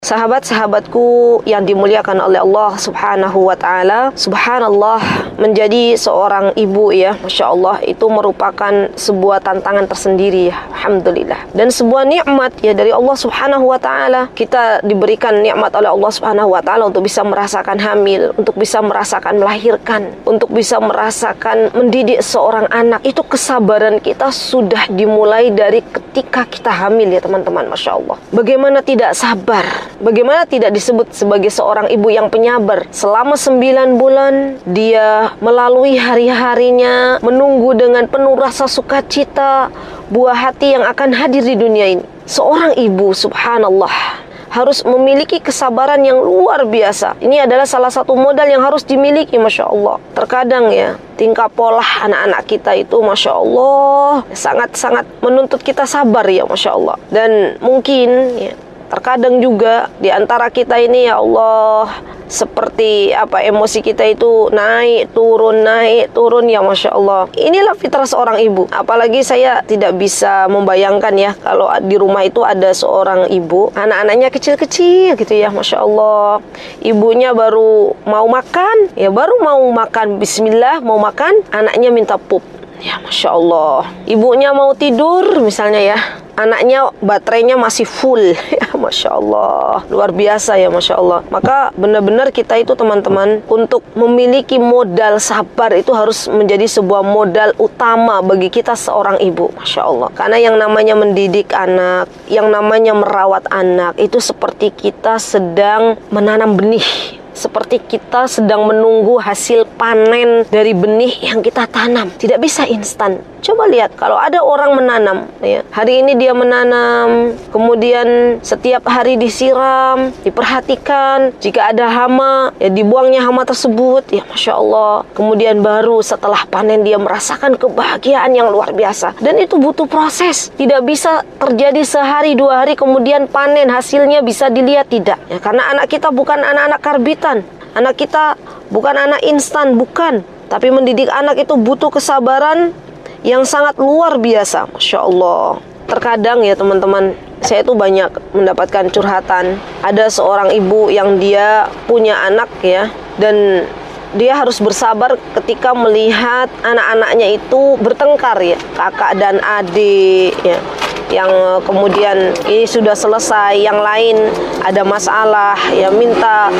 Sahabat-sahabatku yang dimuliakan oleh Allah Subhanahu wa Ta'ala, subhanallah, menjadi seorang ibu ya, Masya Allah, itu merupakan sebuah tantangan tersendiri ya, alhamdulillah. Dan sebuah nikmat ya dari Allah Subhanahu wa Ta'ala. Kita diberikan nikmat oleh Allah Subhanahu wa Ta'ala untuk bisa merasakan hamil, untuk bisa merasakan melahirkan, untuk bisa merasakan mendidik seorang anak. Itu kesabaran kita sudah dimulai dari ketika kita hamil ya teman-teman, Masya Allah. Bagaimana tidak sabar? Bagaimana tidak disebut sebagai seorang ibu yang penyabar? Selama 9 bulan dia melalui hari-harinya menunggu dengan penuh rasa sukacita buah hati yang akan hadir di dunia ini. Seorang ibu, subhanallah, harus memiliki kesabaran yang luar biasa. Ini adalah salah satu modal yang harus dimiliki, Masya Allah. Terkadang ya, tingkah pola anak-anak kita itu, Masya Allah, sangat-sangat menuntut kita sabar ya, Masya Allah. Dan mungkin ya, terkadang juga di antara kita ini ya Allah, seperti emosi kita itu naik turun ya, Masya Allah. Inilah fitrah seorang ibu. Apalagi saya tidak bisa membayangkan ya, kalau di rumah itu ada seorang ibu, anak-anaknya kecil-kecil gitu ya, Masya Allah. Ibunya baru mau makan, bismillah mau makan, anaknya minta pup. Ya, Masya Allah. Ibunya mau tidur misalnya ya, anaknya baterainya masih full. Ya, Masya Allah. Luar biasa ya, Masya Allah. Maka benar-benar kita itu teman-teman, untuk memiliki modal sabar itu harus menjadi sebuah modal utama bagi kita seorang ibu, Masya Allah. Karena yang namanya mendidik anak, yang namanya merawat anak, itu seperti kita sedang menanam benih, seperti kita sedang menunggu hasil panen dari benih yang kita tanam. Tidak bisa instan. Coba lihat, kalau ada orang menanam ya, hari ini dia menanam, kemudian setiap hari disiram, diperhatikan, jika ada hama ya dibuangnya hama tersebut ya, Masya Allah. Kemudian baru setelah panen dia merasakan kebahagiaan yang luar biasa. Dan itu butuh proses. Tidak bisa terjadi sehari 2 hari kemudian panen hasilnya bisa dilihat, tidak ya. Karena anak kita bukan anak-anak karbitan, anak kita bukan anak instan, bukan. Tapi mendidik anak itu butuh kesabaran yang sangat luar biasa, Masya Allah. Terkadang ya teman-teman, saya tuh banyak mendapatkan curhatan. Ada seorang ibu yang dia punya anak ya, dan dia harus bersabar ketika melihat anak-anaknya itu bertengkar ya, kakak dan adik ya, yang kemudian ini sudah selesai, yang lain ada masalah ya, minta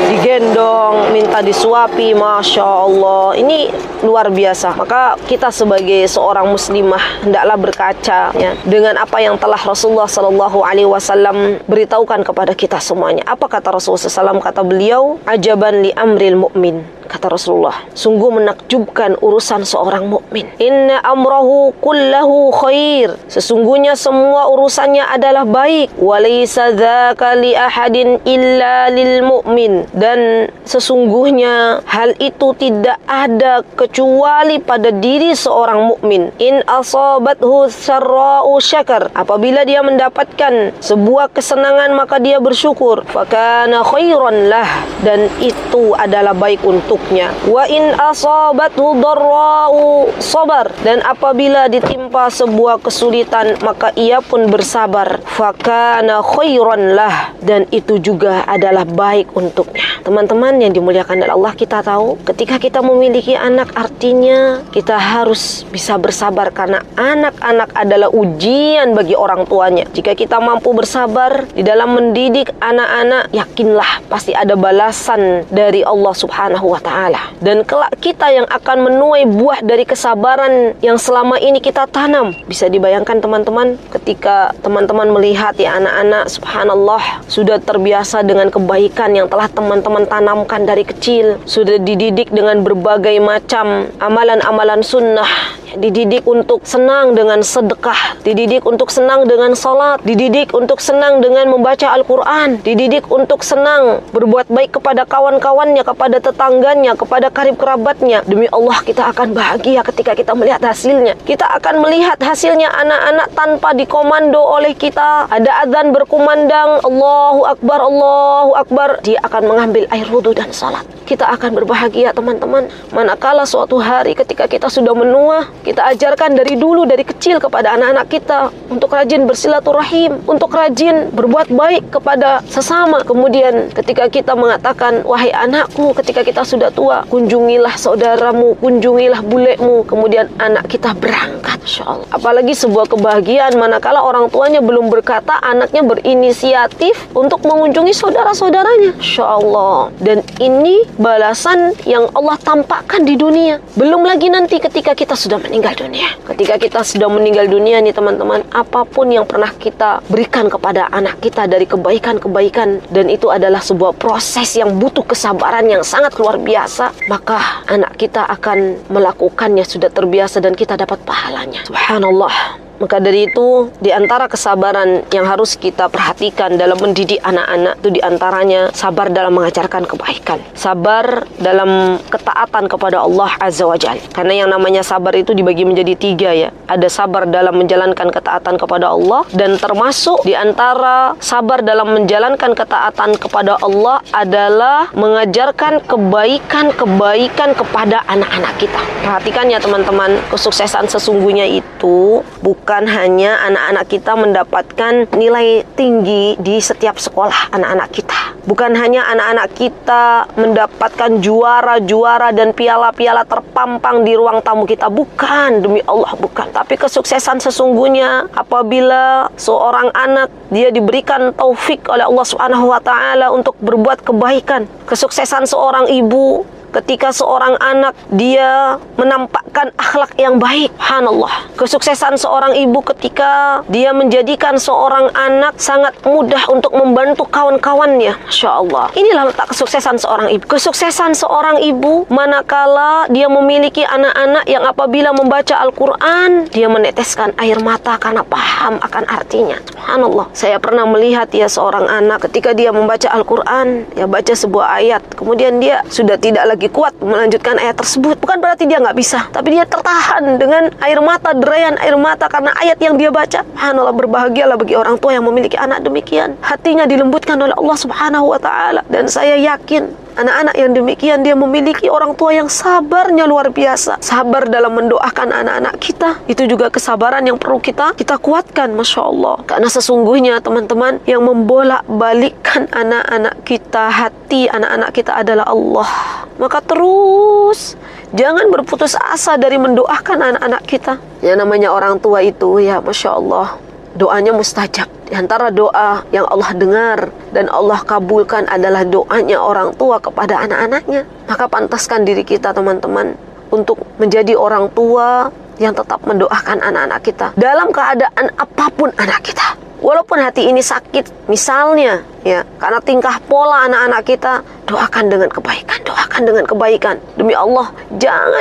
digendong, minta disuapi, Masya Allah. Ini luar biasa. Maka kita sebagai seorang muslimah hendaklah berkaca ya dengan apa yang telah Rasulullah SAW beritahukan kepada kita semuanya. Apa kata Rasulullah SAW? Kata beliau, ajaban li amril mu'min. Kata Rasulullah, sungguh menakjubkan urusan seorang mukmin. Inna amrahu kullahu khair. Sesungguhnya semua urusannya adalah baik. Walaysa dzaka li ahadin illa lil mu'min. Dan sesungguhnya hal itu tidak ada kecuali pada diri seorang mukmin. In asabathu sarra'u syakar. Apabila dia mendapatkan sebuah kesenangan maka dia bersyukur. Fakana khairan lah. Dan itu adalah baik untuknya. Wa in asabathu darra'u sabar. Dan apabila ditimpa sebuah kesulitan maka ia pun bersabar. Fakana khairan lah. Dan itu juga adalah baik untuknya. Teman-teman yang dimuliakan oleh Allah, kita tahu ketika kita memiliki anak, artinya kita harus bisa bersabar, karena anak-anak adalah ujian bagi orang tuanya. Jika kita mampu bersabar di dalam mendidik anak-anak, yakinlah pasti ada balasan dari Allah Subhanahu wa Ta'ala. Dan kelak kita yang akan menuai buah dari kesabaran yang selama ini kita tanam. Bisa dibayangkan teman-teman, ketika teman-teman melihat ya anak-anak, subhanallah, sudah terbiasa dengan kebaikan yang telah teman-teman tanamkan dari kecil, sudah dididik dengan berbagai macam amalan-amalan sunnah, dididik untuk senang dengan sedekah, dididik untuk senang dengan salat, dididik untuk senang dengan membaca Al-Quran, dididik untuk senang berbuat baik kepada kawan-kawannya, kepada tetangganya, kepada karib kerabatnya. Demi Allah, kita akan bahagia ketika kita melihat hasilnya. Kita akan melihat hasilnya anak-anak tanpa dikomando oleh kita. Ada azan berkumandang, Allahu Akbar, Allahu Akbar, dia akan mengambil air wudhu dan salat. Kita akan berbahagia teman-teman. Manakala suatu hari ketika kita sudah menua, Kita ajarkan dari dulu, dari kecil kepada anak-anak kita untuk rajin bersilaturahim, untuk rajin berbuat baik kepada sesama. Kemudian ketika kita mengatakan, wahai anakku, ketika kita sudah tua, kunjungilah saudaramu, kunjungilah bulekmu. Kemudian anak kita berangkat, Masya Allah. Apalagi sebuah kebahagiaan manakala orang tuanya belum berkata, anaknya berinisiatif untuk mengunjungi saudara-saudaranya, Masya Allah. Dan ini balasan yang Allah tampakkan di dunia. Belum lagi nanti ketika kita sudah meninggal dunia. Ketika kita sudah meninggal dunia nih teman-teman, apapun yang pernah kita berikan kepada anak kita dari kebaikan-kebaikan, dan itu adalah sebuah proses yang butuh kesabaran yang sangat luar biasa, maka anak kita akan melakukannya sudah terbiasa dan kita dapat pahalanya. Subhanallah. Maka dari itu, di antara kesabaran yang harus kita perhatikan dalam mendidik anak-anak itu diantaranya sabar dalam mengajarkan kebaikan, sabar dalam ketaatan kepada Allah Azza wa Jalla. Karena yang namanya sabar itu dibagi menjadi 3 ya. Ada sabar dalam menjalankan ketaatan kepada Allah, dan termasuk di antara sabar dalam menjalankan ketaatan kepada Allah adalah mengajarkan kebaikan-kebaikan kepada anak-anak kita. Perhatikan ya teman-teman, kesuksesan sesungguhnya itu bukan hanya anak-anak kita mendapatkan nilai tinggi di setiap sekolah anak-anak kita. Bukan hanya anak-anak kita mendapatkan juara-juara dan piala-piala terpampang di ruang tamu kita. Bukan, demi Allah bukan. Tapi kesuksesan sesungguhnya apabila seorang anak dia diberikan taufik oleh Allah Subhanahu wa taala untuk berbuat kebaikan. Kesuksesan seorang ibu ketika seorang anak dia menampakkan akhlak yang baik, subhanallah. Kesuksesan seorang ibu ketika dia menjadikan seorang anak sangat mudah untuk membantu kawan-kawannya, Masya Allah. Inilah letak kesuksesan seorang ibu. Kesuksesan seorang ibu manakala dia memiliki anak-anak yang apabila membaca Al-Quran dia meneteskan air mata karena paham akan artinya. Subhanallah. Saya pernah melihat ya seorang anak ketika dia membaca Al-Quran, ya baca sebuah ayat, kemudian dia sudah tidak lagi kuat melanjutkan ayat tersebut. Bukan berarti dia nggak bisa, tapi dia tertahan dengan air mata, derayan air mata karena ayat yang dia baca. Subhanallah, berbahagialah bagi orang tua yang memiliki anak demikian. Hatinya dilembutkan oleh Allah Subhanahu wa taala. Dan saya yakin anak-anak yang demikian dia memiliki orang tua yang sabarnya luar biasa. Sabar dalam mendoakan anak-anak kita, itu juga kesabaran yang perlu kita kuatkan, Masya Allah. Karena sesungguhnya teman-teman, yang membolak-balikkan anak-anak kita, hati anak-anak kita adalah Allah. Maka terus jangan berputus asa dari mendoakan anak-anak kita. Yang namanya orang tua itu ya Masya Allah, doanya mustajab. Di antara doa yang Allah dengar dan Allah kabulkan adalah doanya orang tua kepada anak-anaknya. Maka pantaskan diri kita teman-teman untuk menjadi orang tua yang tetap mendoakan anak-anak kita dalam keadaan apapun anak kita. Walaupun hati ini sakit, misalnya ya, karena tingkah pola anak-anak kita, doakan dengan kebaikan, doakan dengan kebaikan. Demi Allah,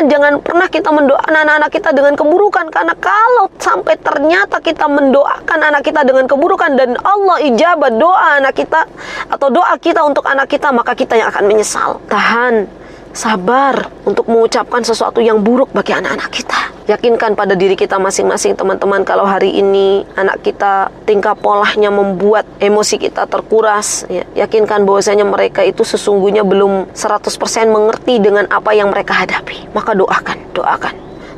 jangan pernah kita mendoakan anak-anak kita dengan keburukan. Karena kalau sampai ternyata kita mendoakan anak kita dengan keburukan dan Allah ijabah doa anak kita atau doa kita untuk anak kita, maka kita yang akan menyesal. Tahan, sabar untuk mengucapkan sesuatu yang buruk bagi anak-anak kita. Yakinkan pada diri kita masing-masing teman-teman, kalau hari ini anak kita tingkah polanya membuat emosi kita terkuras, ya, yakinkan bahwasanya mereka itu sesungguhnya belum 100% mengerti dengan apa yang mereka hadapi. Maka doakan,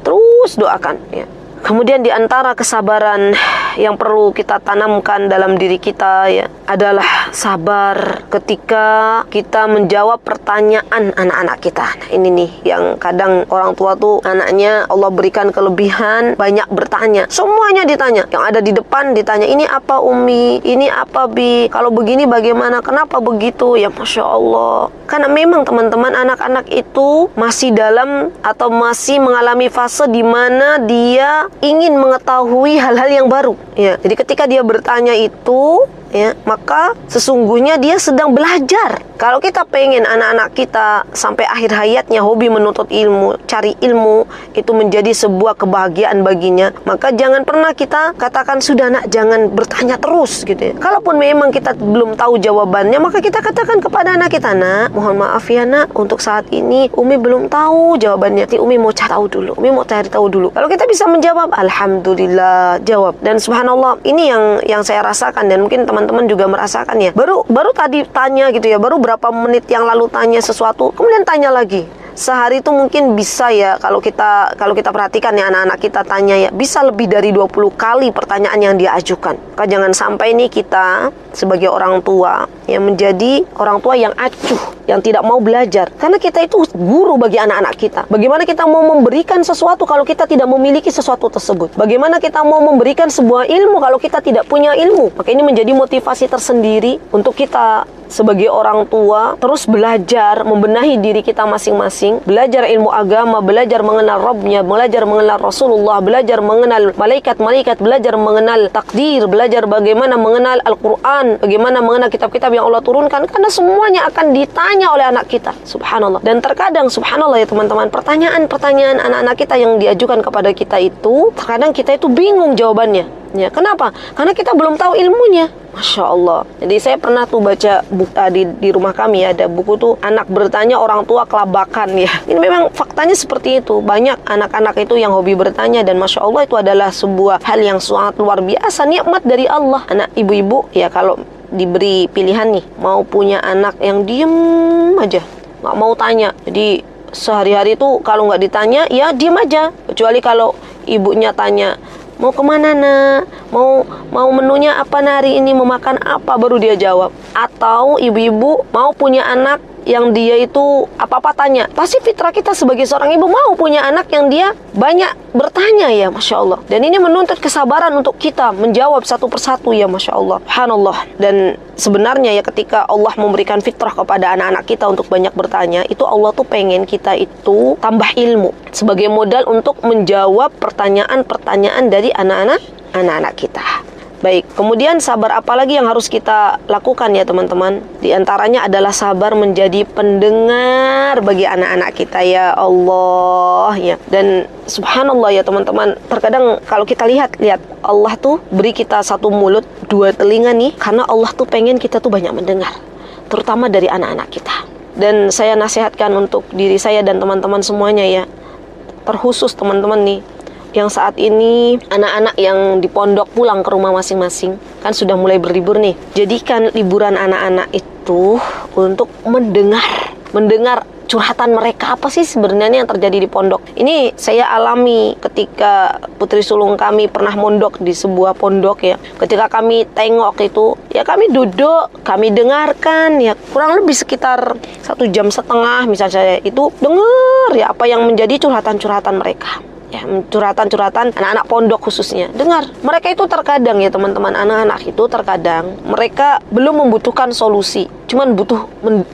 terus doakan ya. Kemudian di antara kesabaran yang perlu kita tanamkan dalam diri kita ya adalah sabar ketika kita menjawab pertanyaan anak-anak kita. Nah, ini nih yang kadang orang tua tuh anaknya Allah berikan kelebihan banyak bertanya. Semuanya ditanya. Yang ada di depan ditanya, ini apa Umi? Ini apa Bi? Kalau begini bagaimana? Kenapa begitu? Ya Masya Allah. Karena memang teman-teman, anak-anak itu masih dalam atau masih mengalami fase di mana dia ingin mengetahui hal-hal yang baru ya. Jadi ketika dia bertanya itu ya, maka sesungguhnya dia sedang belajar. Kalau kita pengen anak-anak kita sampai akhir hayatnya hobi menuntut ilmu, cari ilmu, itu menjadi sebuah kebahagiaan baginya, maka jangan pernah kita katakan, sudah nak, jangan bertanya terus gitu ya. Kalaupun memang kita belum tahu jawabannya, maka kita katakan kepada anak kita, nak, mohon maaf ya nak, untuk saat ini Umi belum tahu jawabannya. Nanti Umi mau cari tahu dulu, Umi mau cari tahu dulu. Kalau kita bisa menjawab, alhamdulillah, jawab. Dan subhanallah, ini yang saya rasakan dan mungkin teman-teman juga merasakan ya. Baru tadi tanya gitu ya, baru berapa menit yang lalu tanya sesuatu, kemudian tanya lagi. sehari itu mungkin bisa ya, kalau kita perhatikan ya, anak-anak kita tanya ya, bisa lebih dari 20 kali pertanyaan yang dia ajukan. Maka jangan sampai nih kita sebagai orang tua yang menjadi orang tua yang acuh, yang tidak mau belajar. Karena kita itu guru bagi anak-anak kita. Bagaimana kita mau memberikan sesuatu kalau kita tidak memiliki sesuatu tersebut? Bagaimana kita mau memberikan sebuah ilmu kalau kita tidak punya ilmu? Maka ini menjadi motivasi tersendiri untuk kita sebagai orang tua terus belajar, membenahi diri kita masing-masing, belajar ilmu agama, belajar mengenal Rabbnya, belajar mengenal Rasulullah, belajar mengenal malaikat-malaikat, belajar mengenal takdir, belajar bagaimana mengenal Al-Quran, bagaimana mengenal kitab-kitab yang Allah turunkan, karena semuanya akan ditanya oleh anak kita. Subhanallah. Dan terkadang subhanallah ya teman-teman, pertanyaan-pertanyaan anak-anak kita yang diajukan kepada kita itu, terkadang kita itu bingung jawabannya. Ya, kenapa? Karena kita belum tahu ilmunya. Masya Allah. Jadi saya pernah tuh baca di rumah kami ada buku tuh, anak bertanya orang tua kelabakan ya. Ini memang faktanya seperti itu. Banyak anak-anak itu yang hobi bertanya, dan Masya Allah itu adalah sebuah hal yang sangat luar biasa, nikmat dari Allah. Anak ibu-ibu ya kalau diberi pilihan nih, mau punya anak yang diem aja, nggak mau tanya. Jadi sehari-hari tuh kalau nggak ditanya ya diem aja. Kecuali kalau ibunya tanya, mau kemana nak? Mau menunya apa hari ini? Mau makan apa? Baru dia jawab. Atau ibu-ibu mau punya anak yang dia itu apa-apa tanya. Pasti fitrah kita sebagai seorang ibu mau punya anak yang dia banyak bertanya ya, Masya Allah. Dan ini menuntut kesabaran untuk kita menjawab satu persatu ya, Masya Allah. Subhanallah. Dan sebenarnya ya ketika Allah memberikan fitrah kepada anak-anak kita untuk banyak bertanya, itu Allah tuh pengen kita itu tambah ilmu sebagai modal untuk menjawab pertanyaan-pertanyaan dari anak-anak kita. Baik, kemudian sabar apa lagi yang harus kita lakukan ya teman-teman? Di antaranya adalah sabar menjadi pendengar bagi anak-anak kita ya Allah ya. Dan subhanallah ya teman-teman, terkadang kalau kita lihat Allah tuh beri kita satu mulut, dua telinga nih, karena Allah tuh pengen kita tuh banyak mendengar, terutama dari anak-anak kita. Dan saya nasihatkan untuk diri saya dan teman-teman semuanya ya, terkhusus teman-teman nih yang saat ini anak-anak yang di pondok pulang ke rumah masing-masing, kan sudah mulai berlibur nih. Jadikan liburan anak-anak itu untuk mendengar curhatan mereka, apa sih sebenarnya yang terjadi di pondok. Ini saya alami ketika putri sulung kami pernah mondok di sebuah pondok ya. Ketika kami tengok itu, ya kami duduk, kami dengarkan ya, kurang lebih sekitar 1,5 jam misalnya, itu dengar ya apa yang menjadi curhatan-curhatan mereka. Ya, curhatan-curhatan anak-anak pondok khususnya. Dengar, mereka itu terkadang ya teman-teman, anak-anak itu terkadang mereka belum membutuhkan solusi, cuman butuh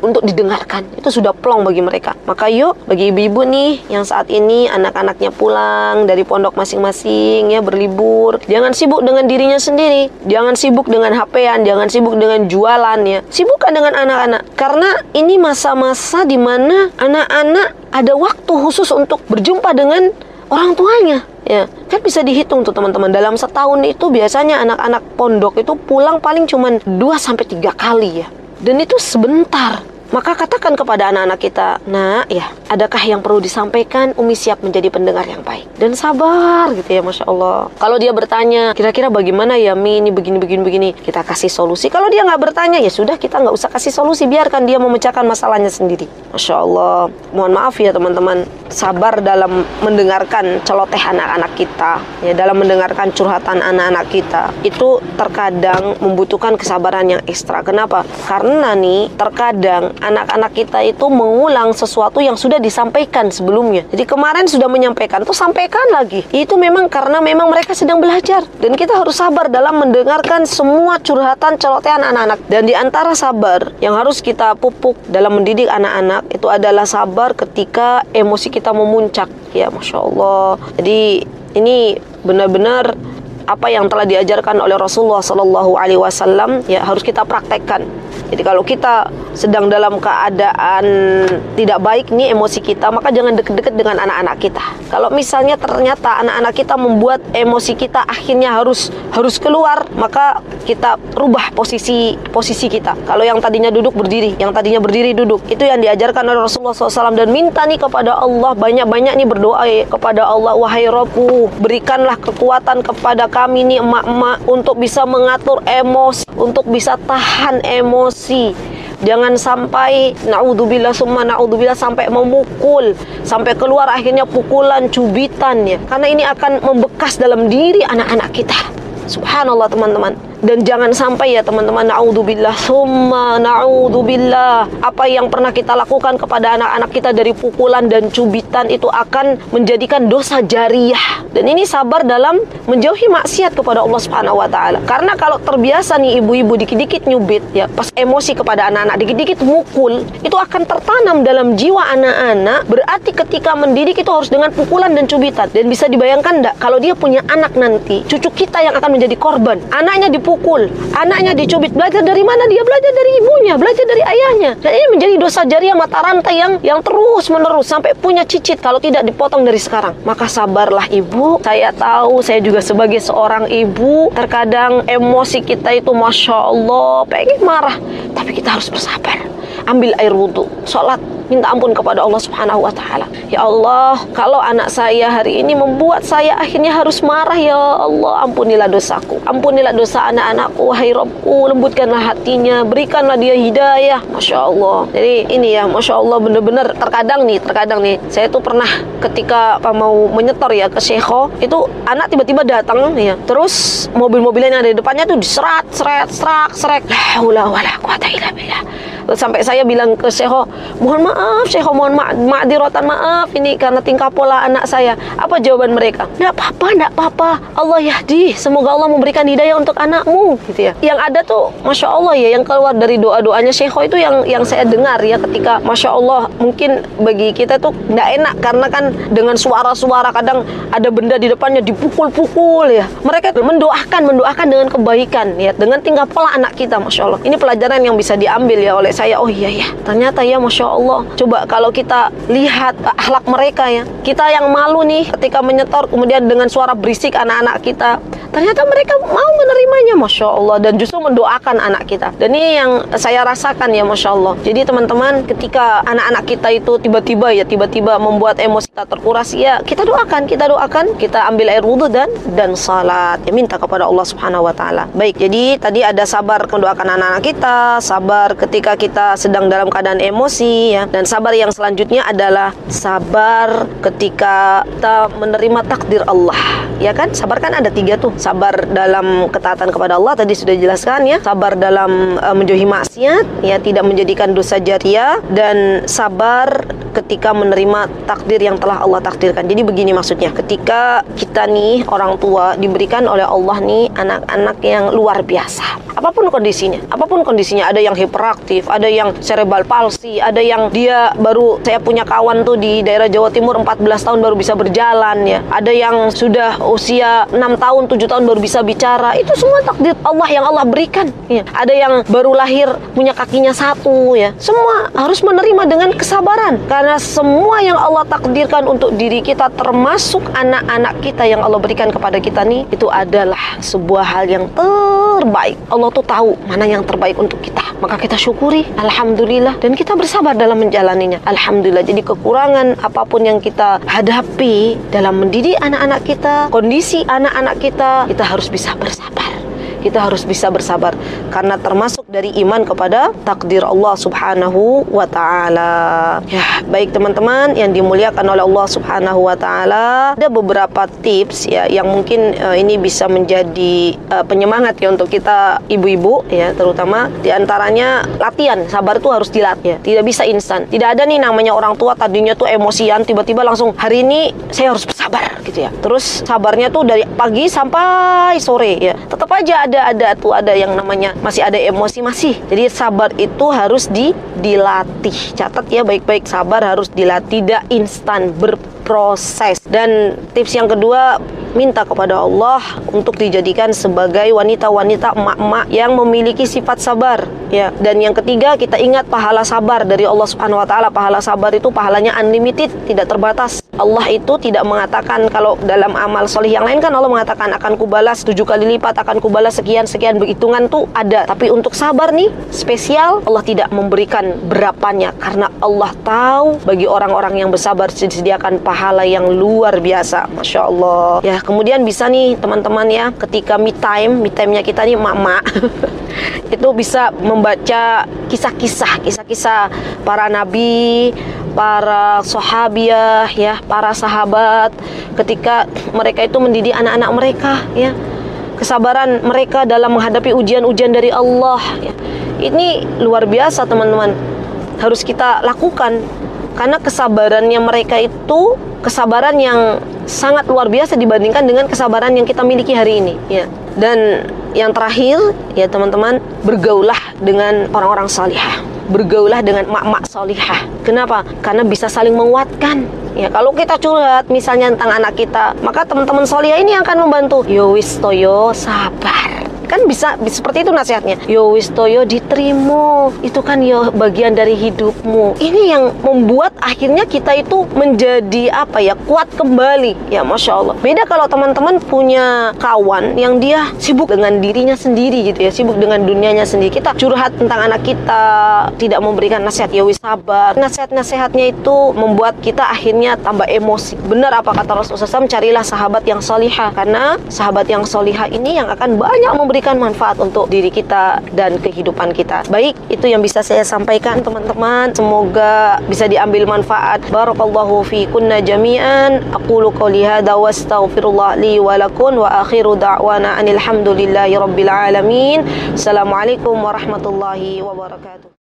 untuk didengarkan. Itu sudah plong bagi mereka. Maka yuk, bagi ibu-ibu nih yang saat ini anak-anaknya pulang dari pondok masing-masing ya, berlibur, jangan sibuk dengan dirinya sendiri, jangan sibuk dengan HP-an, jangan sibuk dengan jualan ya. Sibukkan dengan anak-anak, karena ini masa-masa di mana anak-anak ada waktu khusus untuk berjumpa dengan orang tuanya ya. Kan bisa dihitung tuh teman-teman, dalam setahun itu biasanya anak-anak pondok itu pulang paling cuman 2-3 kali ya, dan itu sebentar. Maka katakan kepada anak-anak kita, nah ya, adakah yang perlu disampaikan? Umi siap menjadi pendengar yang baik dan sabar gitu ya, Masya Allah. Kalau dia bertanya, kira-kira bagaimana ya Mi, ini begini, kita kasih solusi. Kalau dia nggak bertanya, ya sudah, kita nggak usah kasih solusi, biarkan dia memecahkan masalahnya sendiri. Masya Allah. Mohon maaf ya teman-teman, sabar dalam mendengarkan celoteh anak-anak kita ya, dalam mendengarkan curhatan anak-anak kita, itu terkadang membutuhkan kesabaran yang ekstra. Kenapa? Karena nih terkadang anak-anak kita itu mengulang sesuatu yang sudah disampaikan sebelumnya. Jadi kemarin sudah menyampaikan, tuh sampaikan lagi. Itu memang karena memang mereka sedang belajar. Dan kita harus sabar dalam mendengarkan semua curhatan celotehan anak-anak. Dan di antara sabar yang harus kita pupuk dalam mendidik anak-anak, itu adalah sabar ketika emosi kita memuncak. Ya, Masya Allah. Jadi ini benar-benar apa yang telah diajarkan oleh Rasulullah SAW ya, harus kita praktekkan. Jadi kalau kita sedang dalam keadaan tidak baik nih emosi kita, maka jangan deket-deket dengan anak-anak kita. Kalau misalnya ternyata anak-anak kita membuat emosi kita akhirnya harus keluar, maka kita rubah posisi kita. Kalau yang tadinya duduk berdiri, yang tadinya berdiri duduk, itu yang diajarkan oleh Rasulullah SAW. Dan minta nih kepada Allah, banyak-banyak nih berdoa kepada Allah, wahai Rabbku, berikanlah kekuatan kepada kami nih emak-emak untuk bisa mengatur emosi, untuk bisa tahan emosi, Jangan sampai naudzubillah summa naudzubillah sampai memukul, sampai keluar akhirnya pukulan, cubitan ya. Karena ini akan membekas dalam diri anak-anak kita. Subhanallah teman-teman. Dan jangan sampai ya teman-teman, naudzubillah summa naudzubillah, apa yang pernah kita lakukan kepada anak-anak kita dari pukulan dan cubitan itu akan menjadikan dosa jariyah. Dan ini sabar dalam menjauhi maksiat kepada Allah Subhanahu wa taala. Karena kalau terbiasa nih ibu-ibu dikit-dikit nyubit ya, pas emosi kepada anak-anak dikit-dikit mukul, itu akan tertanam dalam jiwa anak-anak. Berarti ketika mendidik itu harus dengan pukulan dan cubitan. Dan bisa dibayangkan enggak kalau dia punya anak nanti, cucu kita yang akan menjadi korban. Anaknya dipukul, anaknya dicubit. Belajar dari mana dia? Belajar dari ibunya, belajar dari ayahnya. Dan ini menjadi dosa jariah mata rantai yang terus menerus sampai punya cicit kalau tidak dipotong dari sekarang. Maka sabarlah ibu. Saya tahu, saya juga sebagai seorang ibu, terkadang emosi kita itu Masya Allah pengen marah, tapi kita harus bersabar. Ambil air wudhu, sholat, minta ampun kepada Allah Subhanahu wa taala. Ya Allah, kalau anak saya hari ini membuat saya akhirnya harus marah, ya Allah, ampunilah dosaku, ampunilah dosa anak-anakku, wahai Rabbku, lembutkanlah hatinya, berikanlah dia hidayah. Masya Allah. Jadi ini ya, Masya Allah, benar-benar terkadang nih saya tuh pernah ketika mau menyetor ya ke Syekho, itu anak tiba-tiba datang ya, terus mobil-mobilnya yang ada di depannya tuh diserat, serak, la haula wala quwata illa billah. Sampai saya bilang ke Syekho, mohon maaf Syekho, mohon ma'diratan, maaf ini karena tingkah pola anak saya. Apa jawaban mereka? Nggak apa-apa, Allah yahdi, semoga Allah memberikan hidayah untuk anakmu, gitu ya. Yang ada tuh Masya Allah ya, yang keluar dari doa-doanya Syekho itu yang saya dengar ya, ketika Masya Allah, mungkin bagi kita tuh nggak enak karena kan dengan suara-suara, kadang ada benda di depannya dipukul-pukul ya. Mereka mendoakan dengan kebaikan ya, dengan tingkah pola anak kita. Masya Allah, ini pelajaran yang bisa diambil ya oleh saya. Oh iya ya, ternyata ya Masya Allah. Coba kalau kita lihat akhlak mereka ya, kita yang malu nih ketika menyetor, kemudian dengan suara berisik anak-anak kita, ternyata mereka mau menerimanya, Masya Allah, dan justru mendoakan anak kita. Dan ini yang saya rasakan ya, Masya Allah. Jadi teman-teman, ketika anak-anak kita itu tiba-tiba membuat emosi kita terkuras, ya kita doakan, kita ambil air wudhu dan salat, ya minta kepada Allah Subhanahu wa taala. Baik, jadi tadi ada sabar mendoakan anak-anak kita, sabar ketika kita sedang dalam keadaan emosi ya, dan sabar yang selanjutnya adalah sabar ketika kita menerima takdir Allah. Ya kan, sabar kan ada 3 tuh. Sabar dalam ketaatan kepada Allah, tadi sudah dijelaskan ya. Sabar dalam menjauhi maksiat, ya tidak menjadikan dosa jariah, dan sabar ketika menerima takdir yang telah Allah takdirkan. Jadi begini maksudnya, ketika kita nih orang tua diberikan oleh Allah nih anak-anak yang luar biasa. Apapun kondisinya, ada yang hiperaktif, ada yang cerebral palsy, ada yang dia baru, saya punya kawan tuh di daerah Jawa Timur 14 tahun baru bisa berjalan ya. Ada yang sudah usia 6 tahun, 7 tahun baru bisa bicara. Itu semua takdir Allah yang Allah berikan ya. Ada yang baru lahir punya kakinya 1 ya. Semua harus menerima dengan kesabaran, karena semua yang Allah takdirkan untuk diri kita, termasuk anak-anak kita yang Allah berikan kepada kita nih, itu adalah sebuah hal yang terbaik. Allah tuh tahu mana yang terbaik untuk kita, maka kita syukuri, alhamdulillah, dan kita bersabar dalam menjalaninya, alhamdulillah. Jadi kekurangan apapun yang kita hadapi dalam mendidik anak-anak kita, kondisi anak-anak kita harus bisa bersabar. Kita harus bisa bersabar, karena termasuk dari iman kepada takdir Allah Subhanahu wa ta'ala. Ya, baik teman-teman yang dimuliakan oleh Allah Subhanahu wa ta'ala, ada beberapa tips ya yang mungkin ini bisa menjadi penyemangat ya untuk kita ibu-ibu ya, terutama diantaranya latihan. Sabar itu harus dilatih ya, tidak bisa instan. Tidak ada nih namanya orang tua tadinya tuh emosian, tiba-tiba langsung hari ini saya harus bersabar gitu ya. Terus sabarnya tuh dari pagi sampai sore ya, tetap aja ada yang namanya masih ada emosi masih. Jadi sabar itu harus dilatih. Catat ya baik-baik, sabar harus dilatih, tidak instan, berproses. Dan tips yang kedua, minta kepada Allah untuk dijadikan sebagai wanita-wanita emak-emak yang memiliki sifat sabar ya. Dan yang ketiga, kita ingat pahala sabar dari Allah Subhanahu wa taala. Pahala sabar itu pahalanya unlimited, tidak terbatas. Allah itu tidak mengatakan, kalau dalam amal soleh yang lain kan Allah mengatakan akan kubalas 7 kali lipat, akan kubalas sekian, berhitungan tuh ada. Tapi untuk sabar nih spesial, Allah tidak memberikan berapanya, karena Allah tahu bagi orang-orang yang bersabar disediakan pahala yang luar biasa. Masya Allah ya. Kemudian bisa nih teman-teman ya, ketika me time-nya kita nih emak-emak itu bisa membaca kisah-kisah para nabi, para sahabiah ya, para sahabat ketika mereka itu mendidik anak-anak mereka ya. Kesabaran mereka dalam menghadapi ujian-ujian dari Allah ya. Ini luar biasa teman-teman. Harus kita lakukan karena kesabarannya mereka itu kesabaran yang sangat luar biasa dibandingkan dengan kesabaran yang kita miliki hari ini ya. Dan yang terakhir ya teman-teman, bergaulah dengan orang-orang salihah, bergaulah dengan mak-mak salihah. Kenapa? Karena bisa saling menguatkan ya. Kalau kita curhat misalnya tentang anak kita, maka teman-teman salihah ini akan membantu. Yo wis toyo sabar, kan bisa seperti itu nasihatnya. Yo wis toyo diterima, itu kan yo bagian dari hidupmu. Ini yang membuat akhirnya kita itu menjadi apa ya, kuat kembali ya, Masya Allah. Beda kalau teman-teman punya kawan yang dia sibuk dengan dirinya sendiri gitu ya, sibuk dengan dunianya sendiri. Kita curhat tentang anak kita, tidak memberikan nasihat, ya wis sabar. Nasihat-nasihatnya itu membuat kita akhirnya tambah emosi. Benar apa kata Rasulullah SAW, carilah sahabat yang salihah, karena sahabat yang salihah ini yang akan banyak memberikan manfaat untuk diri kita dan kehidupan kita. Baik, itu yang bisa saya sampaikan teman-teman. Semoga bisa diambil manfaat. Barakallahu fi kunna jami'an. Aqulu qouli hadza wa astaghfirullah li wa lakum wa akhiru da'wana anil hamdulillahi rabbil alamin. Assalamualaikum warahmatullahi wabarakatuh.